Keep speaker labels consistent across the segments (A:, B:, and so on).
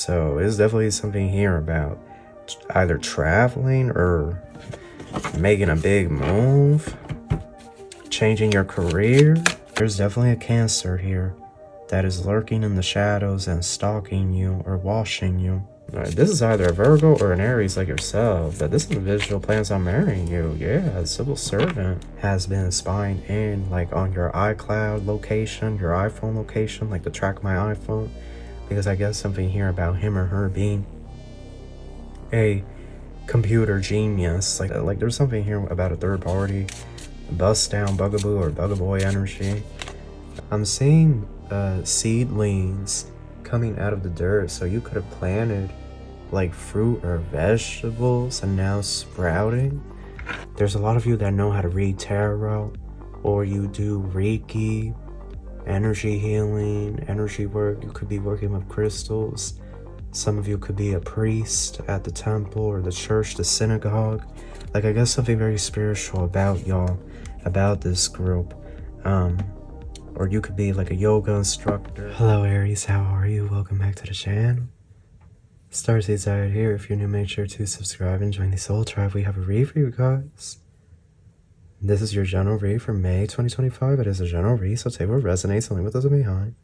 A: So it's definitely something here about either traveling or making a big move, changing your career. There's definitely a Cancer here that is lurking in the shadows and stalking you or watching you. This is either a Virgo or an Aries like yourself, but this individual plans on marrying you. Yeah, a civil servant has been spying in, like on your iCloud location, your iPhone location, like to track my iPhone, because I guess something here about him or her being a computer genius. Like there's something here about a third party, bust down bugaboo or bugaboy energy. I'm seeing seedlings coming out of the dirt, so you could have planted like fruit or vegetables and now sprouting. There's a lot of you that know how to read tarot, or you do Reiki, energy healing, energy work. You could be working with crystals. Some of you could be a priest at the temple or the church, the synagogue. Like, I guess something very spiritual about y'all, about this group. Or you could be like a yoga instructor. Hello Aries, how are you? Welcome back to the channel. Starseed Tarot here. If you're new, make sure to subscribe and join the soul tribe. We have a read for you guys. This is your general read for May 2025. It is a general read, so take what resonates and leave what doesn't behind.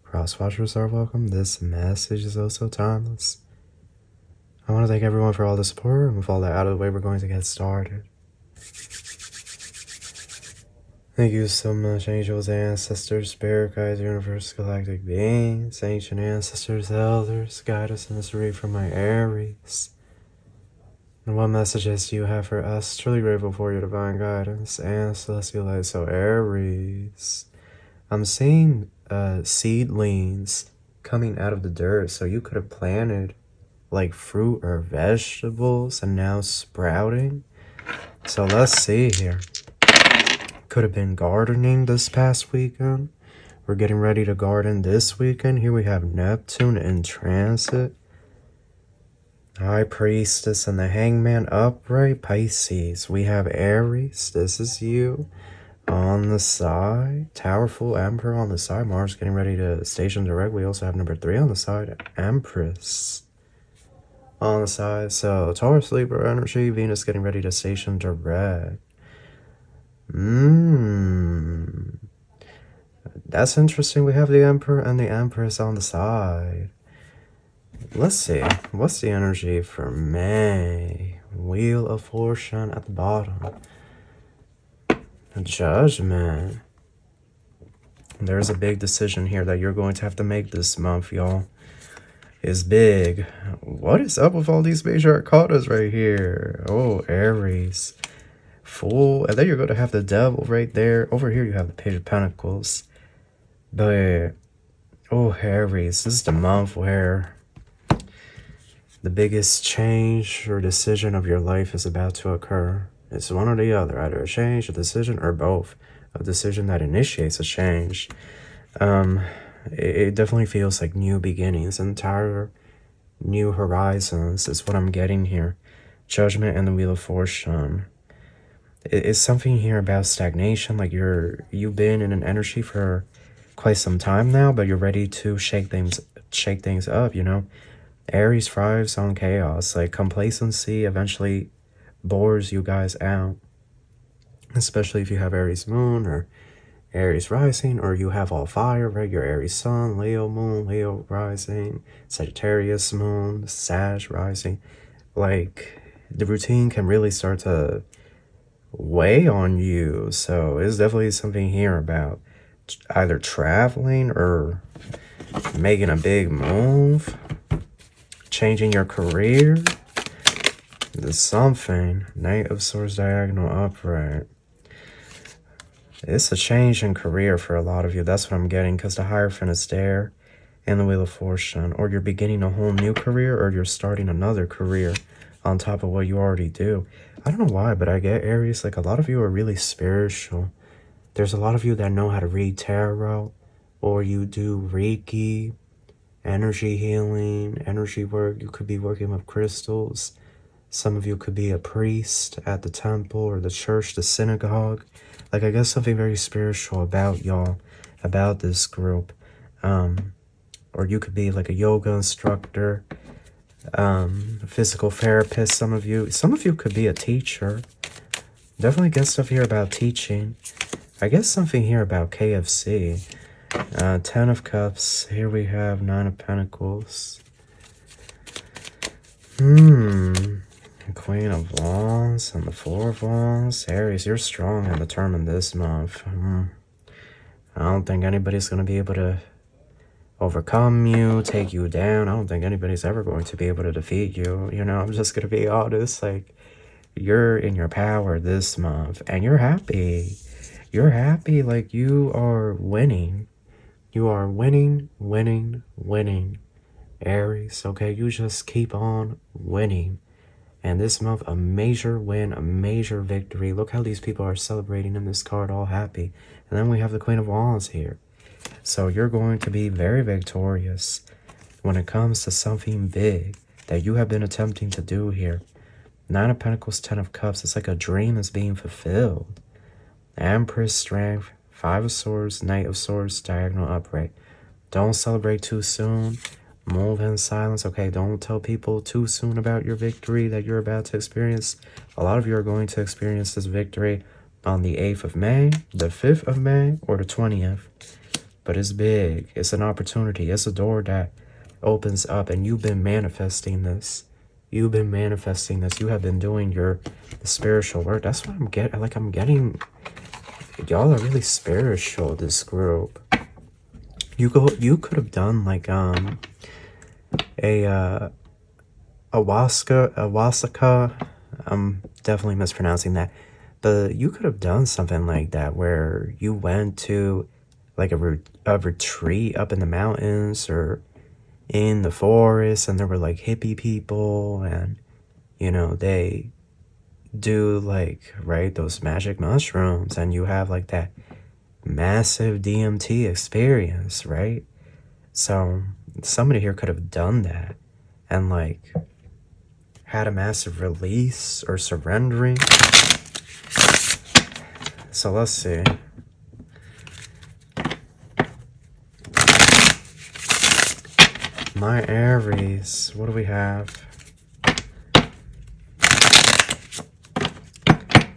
A: Cross-watchers are welcome. This message is also timeless. I want to thank everyone for all the support, and with all that out of the way, we're going to get started. Thank you so much, angels, ancestors, spirit guides, universe, galactic beings, ancient ancestors, elders, guide us in this read for my Aries. And what messages do you have for us? Truly grateful for your divine guidance and celestial light. So Aries, I'm seeing seedlings coming out of the dirt, so you could have planted like fruit or vegetables and now sprouting. So let's see here. Could have been gardening this past weekend. We're getting ready to garden this weekend. Here we have Neptune in transit, High Priestess and the Hangman upright. Pisces, we have Aries, this is you on the side, Towerful Emperor on the side, Mars getting ready to station direct. We also have number 3 on the side, Empress on the side. So Taurus, Libra energy, Venus getting ready to station direct. That's interesting. We have the Emperor and the Empress on the side. Let's see. What's the energy for May? Wheel of Fortune at the bottom. Judgment. There's a big decision here that you're going to have to make this month, y'all. It's big. What is up with all these major arcanas right here? Oh, Aries. Fool. And then you're going to have the Devil right there. Over here you have the Page of Pentacles. But, oh, Aries, this is the month where the biggest change or decision of your life is about to occur. It's one or the other, either a change, a decision, or both. A decision that initiates a change. It definitely feels like new beginnings, entire new horizons is what I'm getting here. Judgment and the Wheel of Fortune. It's something here about stagnation, like you've been in an energy for quite some time now, but you're ready to shake things up, you know. Aries thrives on chaos. Like, complacency eventually bores you guys out, especially if you have Aries moon or Aries rising, or you have all fire, right? Your Aries sun, Leo moon, Leo rising, Sagittarius moon, Sag rising. Like, the routine can really start to weigh on you. So it's definitely something here about either traveling or making a big move, changing your career. There's something. Knight of Swords diagonal upright. It's a change in career for a lot of you. That's what I'm getting, because the Hierophant is there and the Wheel of Fortune. Or you're beginning a whole new career, or you're starting another career on top of what you already do. I don't know why, but I get Aries, like a lot of you are really spiritual. There's a lot of you that know how to read tarot, or you do Reiki, energy healing, energy work. You could be working with crystals. Some of you could be a priest at the temple or the church, the synagogue. Like, I guess something very spiritual about y'all, about this group. or you could be like a yoga instructor, physical therapist. Some of you could be a teacher. Definitely get stuff here about teaching. I guess something here about KFC. 10 of Cups. Here we have 9 of Pentacles. Queen of Wands and the 4 of Wands. Aries, you're strong and determined this month. I don't think anybody's going to be able to overcome you, take you down. I don't think anybody's ever going to be able to defeat you. You know, I'm just going to be honest. Like, you're in your power this month and you're happy. You're happy. Like, you are winning. You are winning, winning, winning. Aries, okay? You just keep on winning. And this month, a major win, a major victory. Look how these people are celebrating in this card, all happy. And then we have the Queen of Wands here. So you're going to be very victorious when it comes to something big that you have been attempting to do here. 9 of Pentacles, 10 of Cups. It's like a dream is being fulfilled. Empress, Strength, 5 of Swords, Knight of Swords, Diagonal Upright. Don't celebrate too soon. Move in silence. Okay, don't tell people too soon about your victory that you're about to experience. A lot of you are going to experience this victory on the 8th of May, the 5th of May, or the 20th. But it's big. It's an opportunity. It's a door that opens up, and you've been manifesting this. You've been manifesting this. You have been doing the spiritual work. That's what I'm getting. Y'all are really spiritual, this group. You could have done like Awasaka. I'm definitely mispronouncing that. But you could have done something like that where you went to like a retreat up in the mountains or in the forest, and there were like hippie people, and you know, they do like, right, those magic mushrooms, and you have like that massive DMT experience, right? So somebody here could have done that and like had a massive release or surrendering. So let's see. My Aries, what do we have?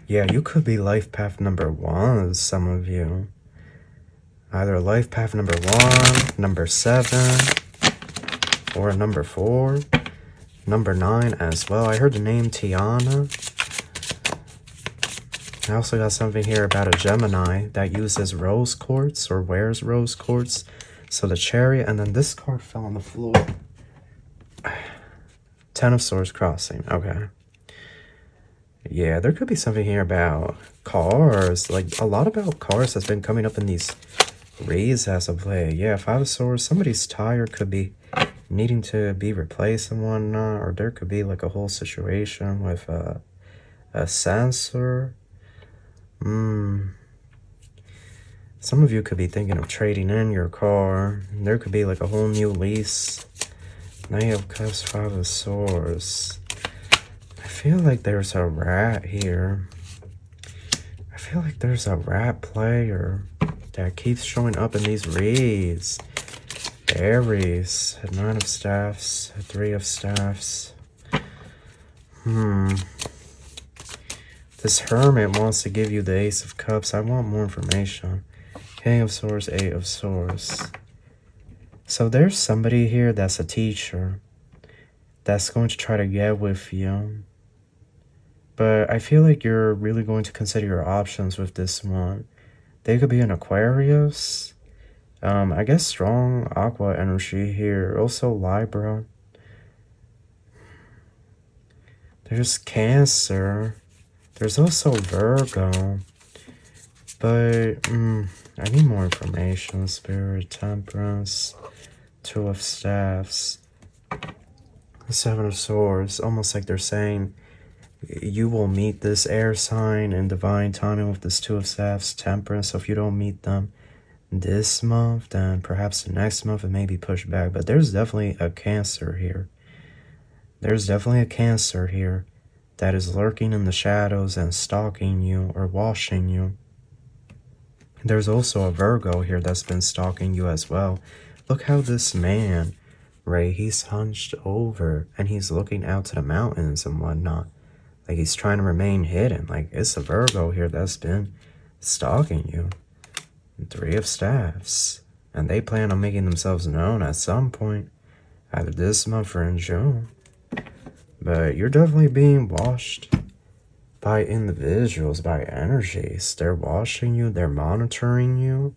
A: Yeah, you could be life path number 1, some of you. Either life path number 1, number 7, or number 4, number 9 as well. I heard the name Tiana. I also got something here about a Gemini that uses rose quartz or wears rose quartz. So the Chariot, and then this card fell on the floor. 10 of Swords crossing, okay. Yeah, there could be something here about cars. Like, a lot about cars has been coming up in these reads as of late. Yeah, 5 of Swords, somebody's tire could be needing to be replaced and whatnot. Or there could be like a whole situation with a sensor. Some of you could be thinking of trading in your car. There could be like a whole new lease. Knight of Cups, 5 of Swords. I feel like there's a rat here. I feel like there's a rat player that keeps showing up in these reads. Aries, 9 of Staffs, 3 of Staffs. This Hermit wants to give you the Ace of Cups. I want more information. King of Swords, 8 of Swords. So there's somebody here that's a teacher that's going to try to get with you. But I feel like you're really going to consider your options with this one. They could be an Aquarius. I guess strong aqua energy here. Also Libra. There's Cancer. There's also Virgo. But I need more information. Spirit, Temperance, 2 of Staffs, 7 of Swords. Almost like they're saying you will meet this air sign in divine timing with this 2 of Staffs, Temperance. So if you don't meet them this month, then perhaps the next month it may be pushed back. But there's definitely a Cancer here. There's definitely a Cancer here that is lurking in the shadows and stalking you or watching you. There's also a Virgo here that's been stalking you as well. look how this man, right, he's hunched over and he's looking out to the mountains and whatnot. Like he's trying to remain hidden. Like it's a Virgo here that's been stalking you. 3 of Staffs. And they plan on making themselves known at some point. Either this month or in June. But you're definitely being watched by individuals, by energies. They're watching you. They're monitoring you.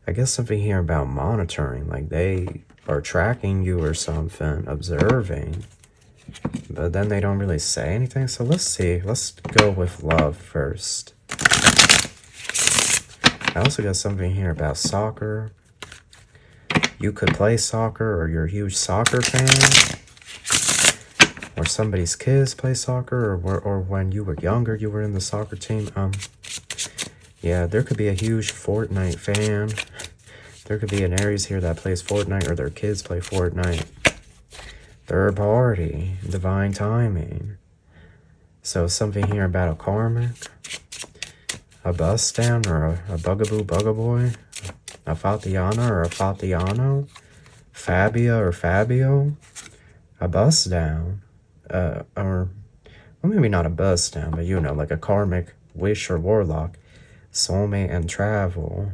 A: I guess something here about monitoring. Like they are tracking you or something. Observing. But then they don't really say anything. So let's see. Let's go with love first. I also got something here about soccer. You could play soccer, or you're a huge soccer fan. Or somebody's kids play soccer, or when you were younger, you were in the soccer team. Yeah, there could be a huge Fortnite fan. There could be an Aries here that plays Fortnite, or their kids play Fortnite. Third party, divine timing. So something here about a karmic, a bust down, or a bugaboo boy, a Fatiana or a Fatiano, Fabia or Fabio, a bust down, or well, maybe not a bust down, but you know, like a karmic wish or warlock, soulmate and travel.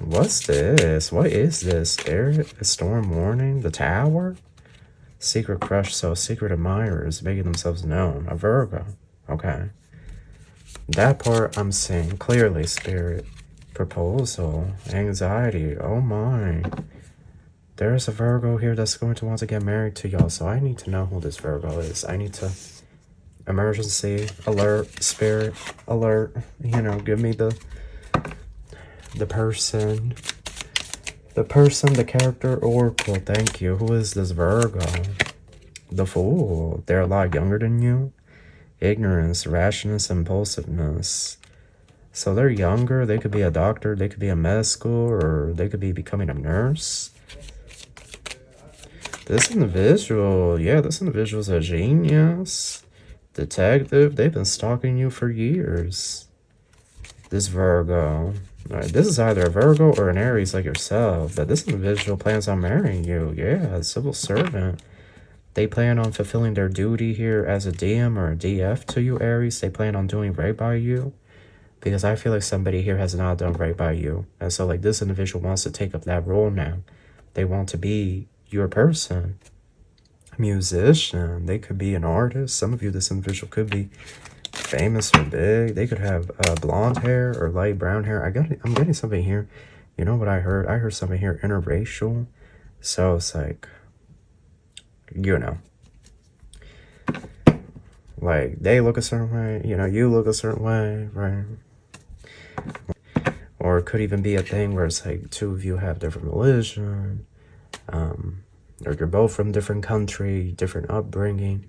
A: What's this? What is this? Spirit? A storm warning? The tower? Secret crush, so secret admirers making themselves known. A Virgo. Okay. That part I'm seeing clearly, Spirit. Proposal. Anxiety. Oh my. There's a Virgo here that's going to want to get married to y'all, so I need to know who this Virgo is. I need to... Emergency. Alert. Spirit. Alert. You know, give me the person. The character oracle. Thank you. Who is this Virgo? The Fool. They're a lot younger than you. Ignorance, rashness, impulsiveness. So they're younger. They could be a doctor. They could be a med school, or they could be becoming a nurse. This individual, yeah, this individual's a genius. Detective. They've been stalking you for years. This Virgo. Right, this is either a Virgo or an Aries like yourself, but this individual plans on marrying you. Yeah, a civil servant. They plan on fulfilling their duty here as a DM or a DF to you, Aries. They plan on doing right by you, because I feel like somebody here has not done right by you. And so like this individual wants to take up that role now. They want to be your person. A musician. They could be an artist. Some of you, this individual could be famous or big. They could have blonde hair or light brown hair. I'm getting something here. You know what I heard? I heard something here, interracial. So it's like, you know, like they look a certain way, you know, you look a certain way, right? Or it could even be a thing where it's like 2 of you have different religion, or you're both from different country, different upbringing,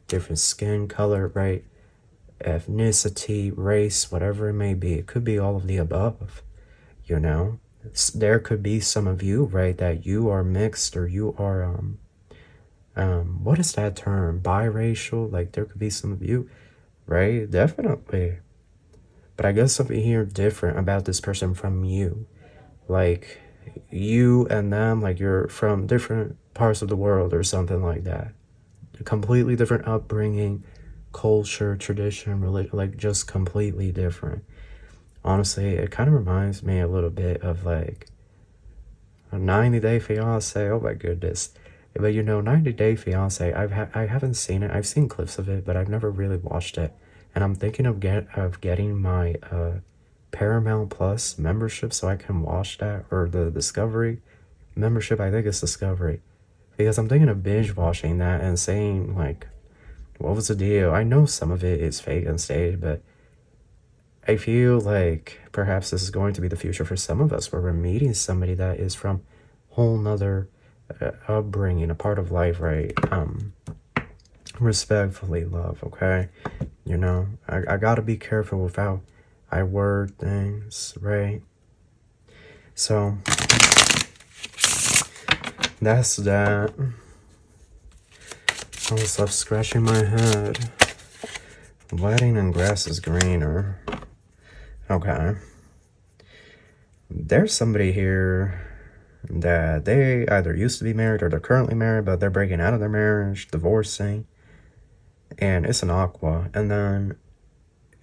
A: different skin color, right? Ethnicity, race, whatever it may be. It could be all of the above, you know. There could be some of you, right, that you are mixed, or you are what is that term, biracial. Like there could be some of you, right? Definitely. But I guess something here different about this person from you, like you and them, like you're from different parts of the world or something like that. A completely different upbringing, culture, tradition, religion, like just completely different. Honestly, it kind of reminds me a little bit of like a 90 Day Fiance. Oh my goodness. But you know, 90 Day Fiance, I haven't seen it. I've seen clips of it, but I've never really watched it. And I'm thinking of getting my Paramount Plus membership so I can watch that, or the Discovery membership. I think it's Discovery, because I'm thinking of binge watching that and saying like, what was the deal? I know some of it is fake and staged, but I feel like perhaps this is going to be the future for some of us, where we're meeting somebody that is from whole nother upbringing, a part of life, right? Respectfully, love, okay? You know, I gotta be careful with how I word things, right? So that's that. I was left scratching my head. Wedding and grass is greener. Okay. there's somebody here that they either used to be married or they're currently married, but they're breaking out of their marriage, divorcing, and it's an aqua. And then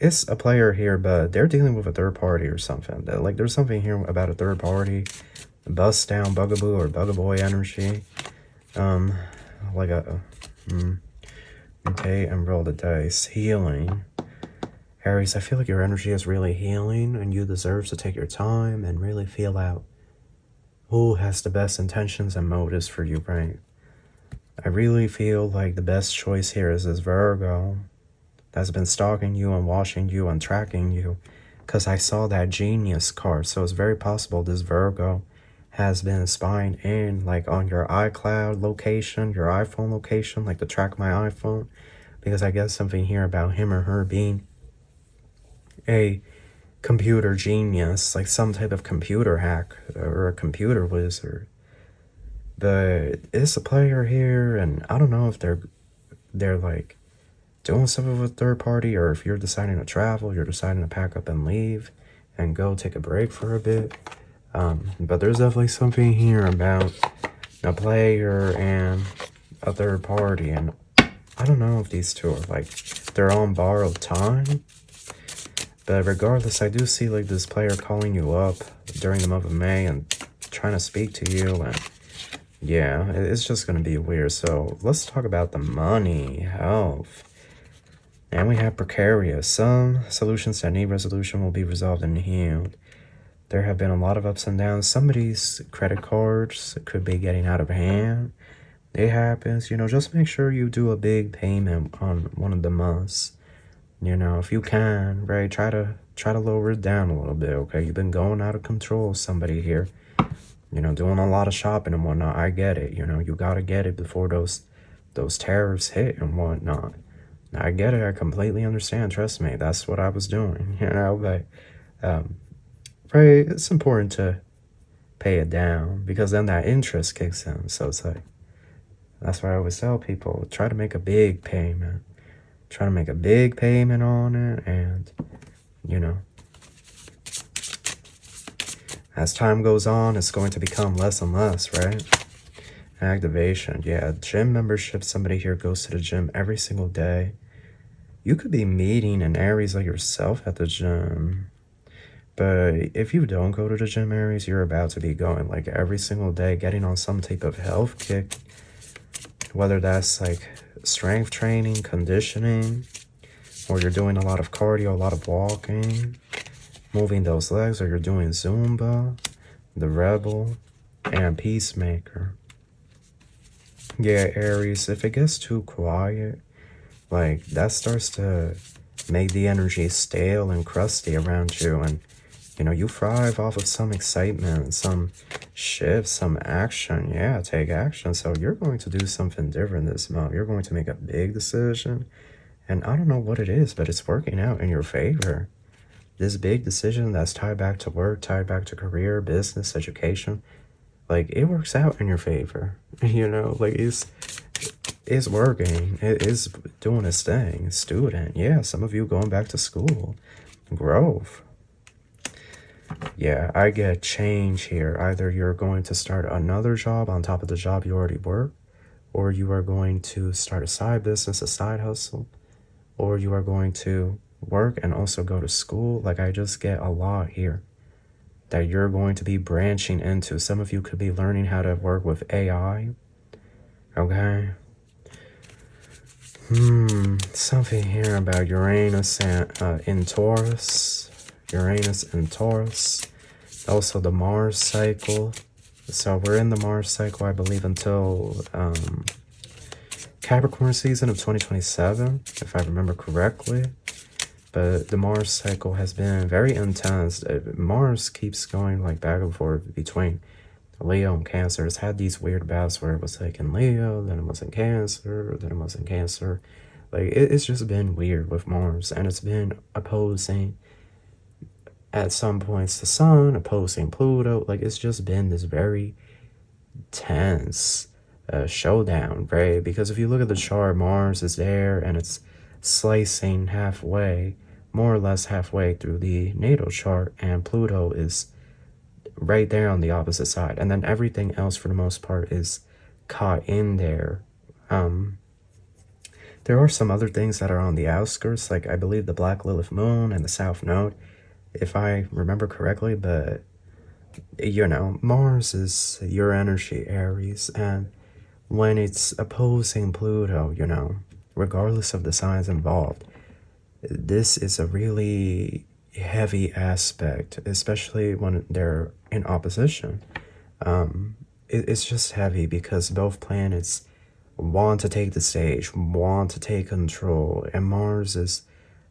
A: it's a player here, but they're dealing with a third party or something. Like, there's something here about a third party, bust down, bugaboo or bugaboy energy. Like a okay, and roll the dice. Healing. Aries, I feel like your energy is really healing, and you deserve to take your time and really feel out who has the best intentions and motives for you, right? I really feel like the best choice here is this Virgo that's been stalking you and watching you and tracking you, because I saw that Genius card. So it's very possible this Virgo has been spying in, like on your iCloud location, your iPhone location, like to track my iPhone, because I guess something here about him or her being a computer genius, like some type of computer hack or a computer wizard. But it's a player here, and I don't know if they're like doing something with a third party, or if you're deciding to travel, you're deciding to pack up and leave and go take a break for a bit. But there's definitely something here about a player and a third party, and I don't know if these two are like they're on borrowed time. But regardless, I do see like this player calling you up during the month of May and trying to speak to you, and yeah, it's just going to be weird. So let's talk about the money, health. And we have precarious. Some solutions that need resolution will be resolved and healed. There have been a lot of ups and downs. Somebody's credit cards could be getting out of hand. It happens. You know, just make sure you do a big payment on one of the months. You know, if you can, right? Try to lower it down a little bit, okay? You've been going out of control, somebody here. You know, doing a lot of shopping and whatnot. I get it. You know, you gotta get it before those tariffs hit and whatnot. I get it. I completely understand. Trust me. That's what I was doing. You know, but right, it's important to pay it down, because then that interest kicks in. So it's like, that's why I always tell people, try to make a big payment. Try to make a big payment on it, and you know, as time goes on, it's going to become less and less, right? Activation. Yeah, gym membership. Somebody here goes to the gym every single day. You could be meeting an Aries like yourself at the gym. But if you don't go to the gym, Aries, you're about to be going like every single day, getting on some type of health kick. Whether that's like strength training, conditioning, or you're doing a lot of cardio, a lot of walking, moving those legs, or you're doing Zumba, the Rebel, and Peacemaker. Yeah, Aries, if it gets too quiet, like that starts to make the energy stale and crusty around you, and you know, you thrive off of some excitement, some shift, some action. Yeah, take action. So you're going to do something different this month. You're going to make a big decision, and I don't know what it is, but it's working out in your favor. This big decision that's tied back to work, tied back to career, business, education, like it works out in your favor. You know, like it's working. It is doing its thing. Student, yeah, some of you going back to school, growth. Yeah, I get change here. Either you're going to start another job on top of the job you already work, or you are going to start a side business, a side hustle, or you are going to work and also go to school. Like, I just get a lot here that you're going to be branching into. Some of you could be learning how to work with AI. Okay. Something here about Uranus and in Taurus. Uranus and Taurus. Also the Mars cycle. So we're in the Mars cycle, I believe, until Capricorn season of 2027, if I remember correctly. But the Mars cycle has been very intense. Mars keeps going like back and forth between Leo and Cancer. It's had these weird bouts where it was like in Leo, then it was in Cancer, then it was in Cancer. Like it's just been weird with Mars, and it's been opposing at some points the Sun, opposing Pluto. Like it's just been this very tense showdown, right? Because if you look at the chart, Mars is there and it's slicing halfway, more or less halfway through the natal chart, and Pluto is right there on the opposite side. And then everything else for the most part is caught in there. There are some other things that are on the outskirts, like I believe the Black Lilith Moon and the South Node, if I remember correctly. But you know, Mars is your energy, Aries, and when it's opposing Pluto, you know, regardless of the signs involved, this is a really heavy aspect, especially when they're in opposition. It's just heavy because both planets want to take the stage, want to take control, and Mars is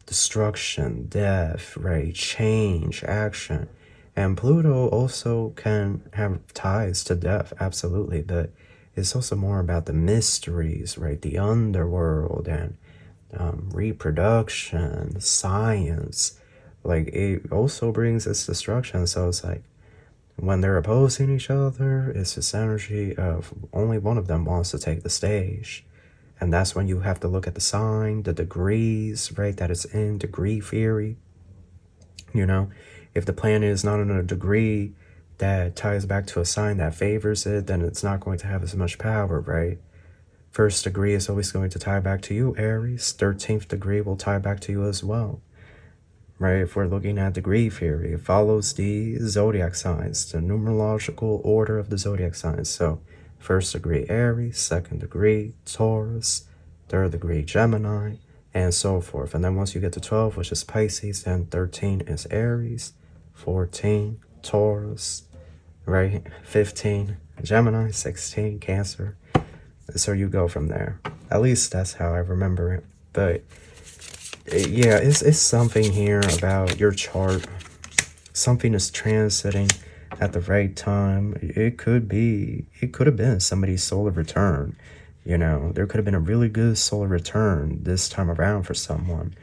A: destruction, death, right? Change, action. And Pluto also can have ties to death, absolutely, but it's also more about the mysteries, right? The underworld and reproduction, science. Like, it also brings its destruction. So it's like, when they're opposing each other, it's this energy of only one of them wants to take the stage. And that's when you have to look at the sign, the degrees, right, that it's in, degree theory. You know, if the planet is not in a degree that ties back to a sign that favors it, then it's not going to have as much power, right? First degree is always going to tie back to you, Aries. 13th degree will tie back to you as well, right? If we're looking at degree theory, it follows the zodiac signs, the numerological order of the zodiac signs. So first degree Aries, second degree Taurus, third degree Gemini, and so forth. And then once you get to 12, which is Pisces, then 13 is Aries, 14 Taurus, right? 15 Gemini, 16 Cancer. So you go from there. At least that's how I remember it. But yeah, it's something here about your chart. Something is transiting at the right time. It could have been somebody's solar return. You know, there could have been a really good solar return this time around for someone.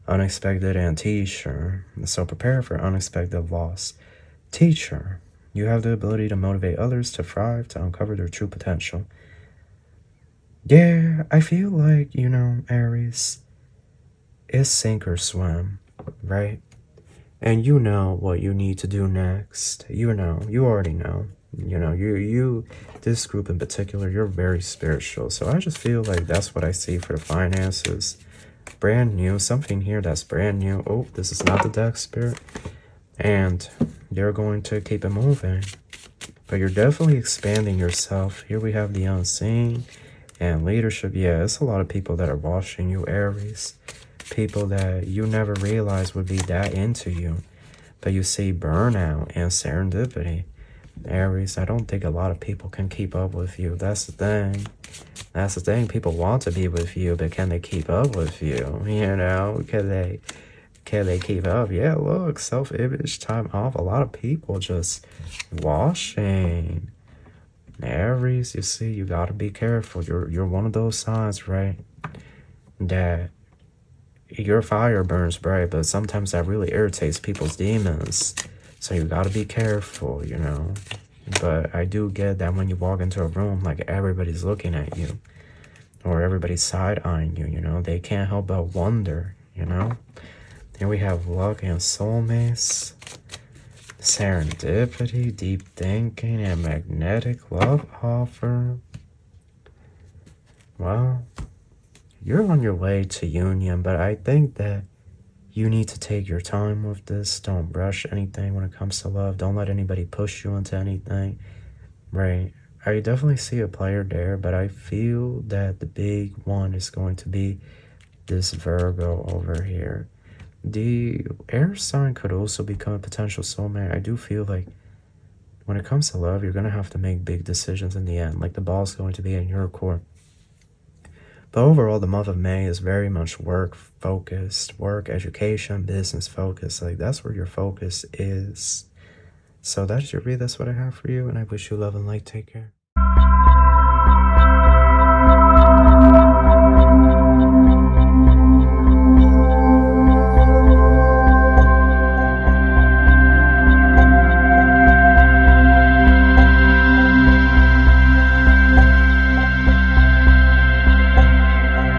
A: Unexpected and teacher. So prepare for unexpected loss. Teacher, you have the ability to motivate others to thrive, to uncover their true potential. Yeah, I feel like, you know, Aries, it's sink or swim, right? And you know what you need to do next. You know, you already know. You know, you, this group in particular, you're very spiritual. So I just feel like that's what I see for the finances. Brand new, something here that's brand new. Oh, this is not the deck, Spirit. And you're going to keep it moving. But you're definitely expanding yourself. Here we have the unseen and leadership. Yeah, it's a lot of people that are watching you, Aries. People that you never realized would be that into you. But you see burnout and serendipity. Aries, I don't think a lot of people can keep up with you. That's the thing. That's the thing. People want to be with you, but can they keep up with you? You know, can they keep up? Yeah, look, self-image, time off. A lot of people just washing. Aries, you see, you gotta be careful. You're one of those signs, right? That your fire burns bright, but sometimes that really irritates people's demons. So you gotta be careful, you know. But I do get that when you walk into a room, like everybody's looking at you. Or everybody's side-eyeing you, you know. They can't help but wonder, you know. Here we have luck and soulmates. Serendipity, deep thinking, and magnetic love offer. Well, you're on your way to union, but I think that you need to take your time with this. Don't rush anything when it comes to love. Don't let anybody push you into anything, right? I definitely see a player there, but I feel that the big one is going to be this Virgo over here. The air sign could also become a potential soulmate. I do feel like when it comes to love, you're going to have to make big decisions in the end. Like the ball's going to be in your court. But overall, the month of May is very much work-focused. Work, education, business focused. Like, that's where your focus is. So that's your read. That's what I have for you. And I wish you love and light. Take care.